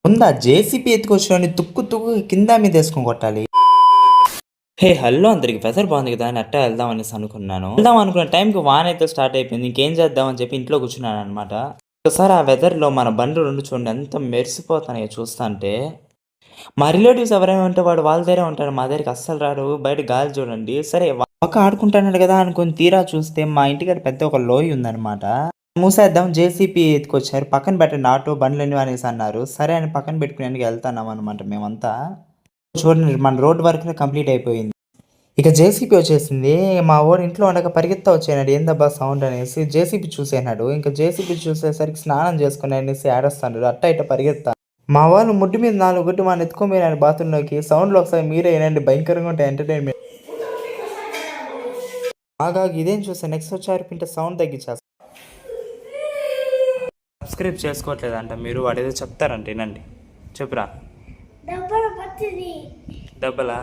ముందు ఆ జేసీపీ ఎత్తుకొచ్చిన తుక్కు తుక్కు కింద మీద వేసుకొని కొట్టాలి. హే హలో అందరికి వెదర్ బాగుంది కదా అని అట్టా వెళ్దాం అనేసి అనుకున్నాను. వెళ్దాం అనుకున్న టైంకి వాన అయితే స్టార్ట్ అయిపోయింది. ఇంకేం చేద్దాం అని చెప్పి ఇంట్లో కూర్చున్నాను అనమాట. ఒకసారి ఆ వెదర్లో మన బండ్లు రెండు చూడండి ఎంత మెరిసిపోతాయో చూస్తుంటే. మా రిలేటివ్స్ ఎవరైనా ఉంటే వాళ్ళ దగ్గరే ఉంటారు. మా దగ్గరికి అస్సలు రాడు. బయట గాలి చూడండి. సరే పక్క ఆడుకుంటున్నాడు కదా అనుకుని తీరా చూస్తే మా ఇంటికాడ పెద్ద ఒక లోయ ఉందన్నమాట. మూసేద్దాం జేసీపీ ఎత్తుకొచ్చారు. పక్కన పెట్టండి ఆటో బండ్లు అనేసి అన్నారు. సరే అని పక్కన పెట్టుకునేందుకు వెళ్తున్నాం అనమాట మేమంతా. చూడండి మన రోడ్ వర్క్ కంప్లీట్ అయిపోయింది. ఇక జేసీపీ వచ్చేసింది. మా వోడు ఇంట్లో ఉండగా పరిగెత్తా వచ్చాడు. ఏందబ్బా సౌండ్ అనేసి జేసీపీ చూసేనాడు. ఇంకా జేసీపీ చూసేసరికి స్నానం చేసుకుని అనేసి ఏడుస్తాడు. అట్ట ఇట్ట పరిగెత్తా మా వాళ్ళు ముడ్డు మీద 4 గుడ్డు మన ఎత్తుకోపోయినాడు బాత్రూంలోకి. సౌండ్లు ఒకసారి మీరే వినండి. భయంకరంగా ఉంటాయి ఎంటర్టైన్మెంట్. బాగా ఇదేం చూస్తే నెక్స్ట్ వచ్చారు పింటే సౌండ్ తగ్గించేస్తా. సబ్స్క్రైబ్ చేసుకోవట్లేదంట మీరు. వాడు ఏదో చెప్తారంట వినండి. చెప్పురా. డబ్బలా